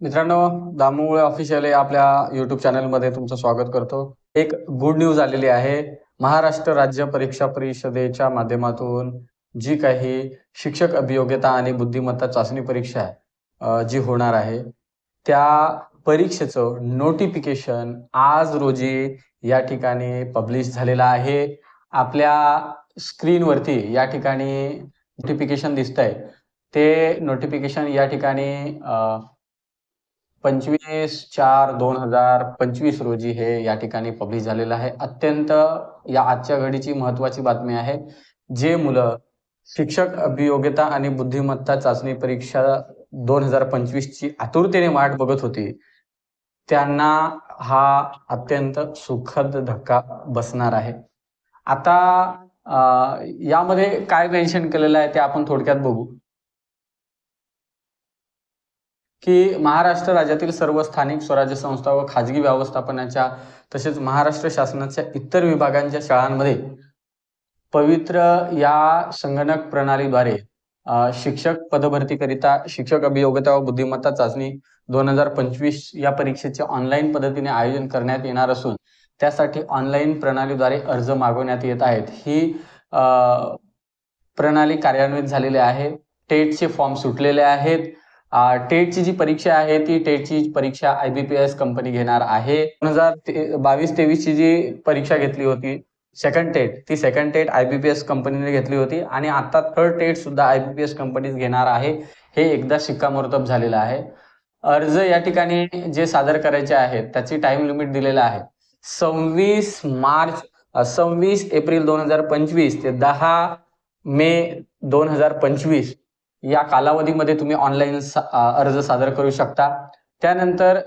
मित्रांनो, दामुळे ऑफिशियल या आपल्या यूट्यूब चॅनलमध्ये तुमचं स्वागत करतो. एक गुड न्यूज आलेली आहे. महाराष्ट्र राज्य परीक्षा परिषदेच्या माध्यमातून जी काही शिक्षक अभियोग्यता आणि बुद्धिमत्ता चाचणी परीक्षा जी होणार आहे, त्या परीक्षेचं नोटिफिकेशन आज रोजी या ठिकाणी पब्लिश झालेलं आहे. आपल्या स्क्रीनवरती या ठिकाणी नोटिफिकेशन दिसतंय. ते नोटिफिकेशन या ठिकाणी 25/4/2025 रोजी हे या ठिकाणी पब्लिश झालेलं आहे. अत्यंत या आजच्या घडीची महत्त्वाची बातमी आहे. जे मुलं शिक्षक अभियोग्यता आणि बुद्धिमत्ता चाचणी परीक्षा 2025 ची आतुरतेने वाट बघत होती, त्यांना हा अत्यंत सुखद धक्का बसणार आहे. आता यामध्ये काय मेन्शन केलेलं आहे ते आपण थोडक्यात बघू. की महाराष्ट्र राज्यातील सर्व स्थानिक स्वराज्य संस्था व खाजगी व्यवस्थापनाच्या तसेच महाराष्ट्र शासनाच्या इतर विभागांच्या शाळांमध्ये पवित्र या संगणक प्रणालीद्वारे शिक्षक पदभरतीकरिता शिक्षक अभियोग्यता व बुद्धिमत्ता चाचणी 2025 या परीक्षेचे ऑनलाईन पद्धतीने आयोजन करण्यात येणार असून त्यासाठी ऑनलाईन प्रणालीद्वारे अर्ज मागवण्यात येत आहेत. ही प्रणाली कार्यान्वित झालेली आहे. टेटचे फॉर्म सुटलेले आहेत. टेटची जी परीक्षा आहे ती टेटची परीक्षा IBPS कंपनी घेणार आहे. 2022-23 ची जी परीक्षा घेतली होती सेकंड टेट, ती सेकंड टेट IBPS कंपनीने घेतली होती आणि आता थर्ड टेट सुद्धा IBPS कंपनीच घेणार आहे. हे एकदा शिक्कामोर्तब झालेलं आहे. अर्ज या ठिकाणी जे सादर करायचे आहेत त्याची टाइम लिमिट दिलेलं आहे 26 एप्रिल 2025 ते 10 मे 2025 या कालावधीमध्ये तुम्ही ऑनलाईन अर्ज सादर करू शकता. त्यानंतर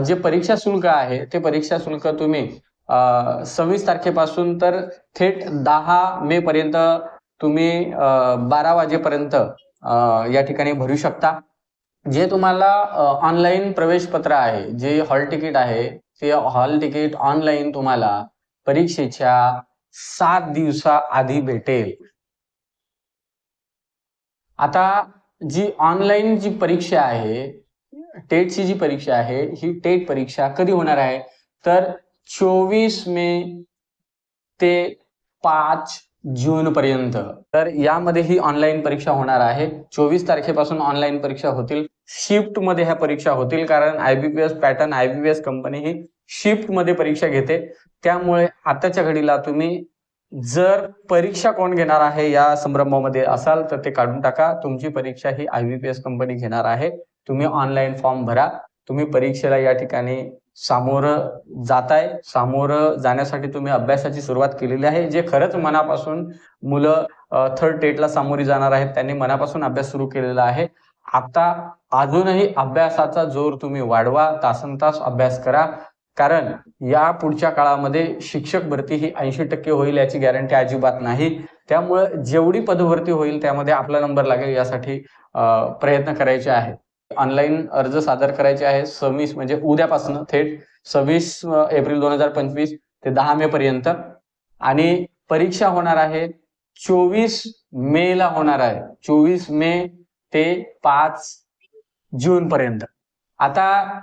जे परीक्षा शुल्क आहे ते परीक्षा शुल्क तुम्ही 26 तारखेपासून तर थेट 10 मे पर्यंत तुम्ही 12 वाजेपर्यंत या ठिकाणी भरू शकता. जे तुम्हाला ऑनलाईन प्रवेशपत्र आहे, जे हॉल तिकीट आहे, ते हॉल तिकीट ऑनलाईन तुम्हाला परीक्षेच्या 7 दिवसाआधी भेटेल. आता जी ऑनलाईन जी परीक्षा आहे, टेटची जी परीक्षा आहे, ही टेट परीक्षा कधी होणार आहे तर 24 मे ते 5 जून पर्यंत. तर यामध्ये ही ऑनलाईन परीक्षा होणार आहे. 24 तारखेपासून ऑनलाईन परीक्षा होतील. शिफ्ट मध्ये ह्या परीक्षा होतील कारण IBPS पॅटर्न IBPS कंपनी ही शिफ्ट मध्ये परीक्षा घेते. त्यामुळे आताच्या घडीला तुम्ही जर परीक्षा कोण घेणार आहे या संभ्रमामध्ये असाल तर ते काढून टाका. तुमची परीक्षा ही IBPS कंपनी घेणार आहे. तुम्ही ऑनलाईन फॉर्म भरा. तुम्ही परीक्षेला या ठिकाणी सामोरं जाताय. सामोरं जाण्यासाठी तुम्ही अभ्यासाची सुरुवात केलेली आहे. जे खरंच मनापासून मुलं थर्ड टेटला सामोरी जाणार आहेत त्यांनी मनापासून अभ्यास सुरू केलेला आहे. आता अजूनही अभ्यासाचा जोर तुम्ही वाढवा. तासनतास अभ्यास करा. कारण या पुढच्या काळामध्ये शिक्षक भरती ही 80% होईल याची गॅरंटी अजिबात नाही. त्यामुळे जेवढी पदभरती होईल त्यामध्ये आपला नंबर लागेल यासाठी प्रयत्न करायचे आहे. ऑनलाईन अर्ज सादर करायचे आहे 26 म्हणजे उद्यापासून थेट 26 एप्रिल 2025 ते 10 मे पर्यंत आणि परीक्षा होणार आहे 24 मे ला होणार आहे. 24 मे ते 5 जून पर्यंत. आता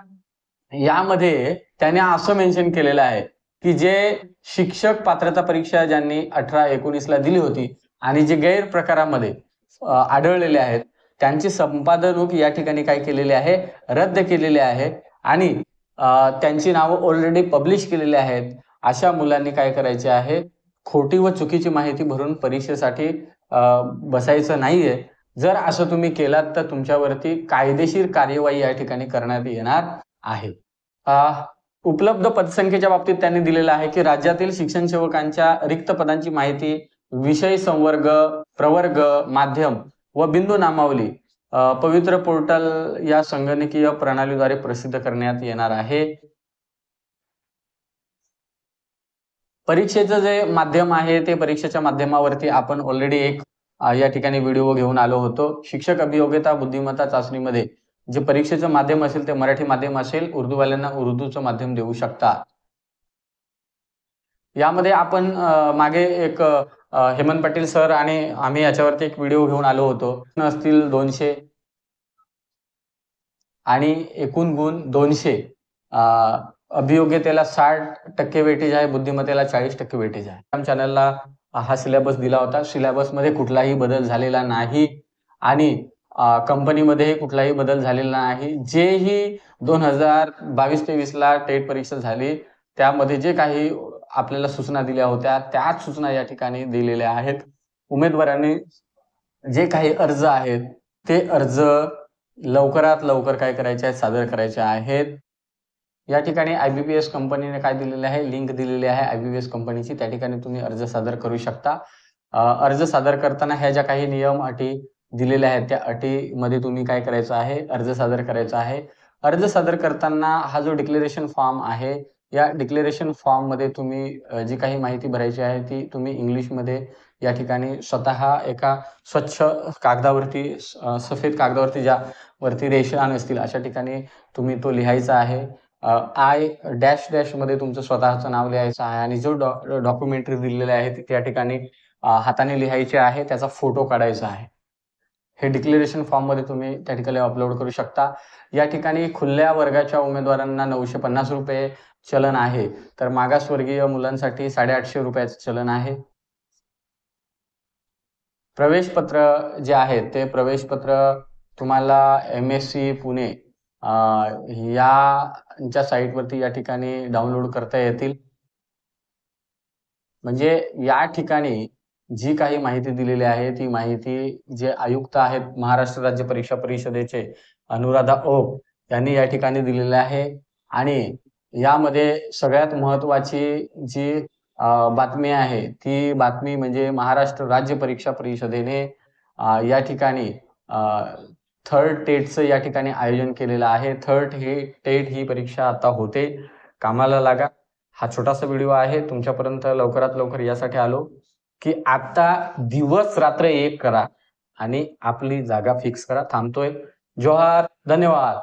यामध्ये त्याने असं मेन्शन केलेलं आहे की जे शिक्षक पात्रता परीक्षा ज्यांनी 18-19 ला दिली होती आणि जे गैरप्रकारामध्ये आढळलेले आहेत त्यांची संपादनूक या ठिकाणी काय केलेली आहे रद्द केलेली आहे आणि त्यांची नावं ऑलरेडी पब्लिश केलेली आहेत. अशा मुलांनी काय करायचे आहे खोटी व चुकीची माहिती भरून परीक्षेसाठी बसायचं नाहीये. जर असं तुम्ही केलात तर तुमच्यावरती कायदेशीर कार्यवाही या ठिकाणी करण्यात येणार आहे. उपलब्ध पदसंख्येच्या बाबतीत त्यांनी दिलेलं आहे की राज्यातील शिक्षण सेवकांच्या रिक्त पदांची माहिती विषय संवर्ग प्रवर्ग माध्यम व बिंदू नामावली पवित्र पोर्टल या संगणकीय प्रणालीद्वारे प्रसिद्ध करण्यात येणार आहे. परीक्षेचं जे माध्यम आहे ते परीक्षेच्या माध्यमावरती आपण ऑलरेडी एक या ठिकाणी व्हिडिओ घेऊन आलो होतो. शिक्षक अभियोग्यता बुद्धिमत्ता चाचणीमध्ये जे परीक्षेचं माध्यम असेल ते मराठी माध्यम असेल. उर्दूवाल्यांना उर्दूचं माध्यम देऊ शकता. यामध्ये आपण मागे एक हेमंत पाटील सर आणि आम्ही याच्यावरती एक व्हिडिओ घेऊन आलो होतो. असतील 200 आणि एकूण गुण 200. अभियोग्यतेला 60% वेटेज आहे, बुद्धिमत्तेला 40% वेटेज आहे. आमच्या चॅनलला हा सिलेबस दिला होता. सिलेबसमध्ये कुठलाही बदल झालेला नाही आणि कंपनीमध्येही कुठलाही बदल झालेला नाही. जेही 2022-23ला टेट परीक्षा झाली त्यामध्ये जे काही आपल्याला सूचना दिल्या होत्या त्याच सूचना या ठिकाणी दिलेल्या आहेत. उमेदवारांनी जे काही अर्ज आहेत ते अर्ज लवकरात लवकर काय करायचे आहेत, सादर करायचे आहेत. या ठिकाणी IBPS कंपनीने काय दिलेले आहे, लिंक दिलेली आहे IBPS कंपनीची, त्या ठिकाणी तुम्ही अर्ज सादर करू शकता. अर्ज सादर करताना ह्या ज्या काही नियम अटी दिलेल्या आहेत त्या अटीमध्ये तुम्ही काय करायचं आहे, अर्ज सादर करायचा आहे. अर्ज सादर करताना हा जो डिक्लेरेशन फॉर्म आहे, या डिक्लेरेशन फॉर्ममध्ये तुम्ही जी काही माहिती भरायची आहे ती तुम्ही इंग्लिशमध्ये या ठिकाणी स्वतः एका स्वच्छ कागदावरती, सफेद कागदावरती ज्यावरती रेषा नसतील अशा ठिकाणी तुम्ही तो लिहायचा आहे. I- मध्ये तुमचं स्वतःचं नाव लिहायचं आहे आणि जो डॉक्युमेंटरी दिलेले आहे त्या ठिकाणी हाताने लिहायचे आहे, त्याचा फोटो काढायचा आहे. हे डिक्लेरेशन फॉर्ममध्ये तुम्ही त्या ठिकाणी अपलोड करू शकता. या ठिकाणी खुल्या वर्गाच्या उमेदवारांना 950 रुपये चलन आहे, तर मागासवर्गीय मुलांसाठी 850 रुपयाचं चलन आहे. प्रवेशपत्र जे आहे ते प्रवेशपत्र तुम्हाला MSc पुणे यांच्या साईटवरती या ठिकाणी डाउनलोड करता येतील. म्हणजे या ठिकाणी जी काही माहिती दिलेली आहे ती माहिती जे आयुक्त आहेत महाराष्ट्र राज्य परीक्षा परिषदेचे अनुराधा ओक यांनी या ठिकाणी दिलेले आहे आणि यामध्ये सगळ्यात महत्त्वाची जी बातमी आहे ती बातमी म्हणजे महाराष्ट्र राज्य परीक्षा परिषदेने या ठिकाणी थर्ड टेटचं या ठिकाणी आयोजन केलेलं आहे. थर्ड टेट ही परीक्षा आता होते. कामाला लागा. हा छोटासा व्हिडिओ आहे तुमच्यापर्यंत लवकरात लवकर यासाठी आलो की आता दिवस रात्र एक करा आणि आपली जागा फिक्स करा. थांबतोय. जोहार. धन्यवाद.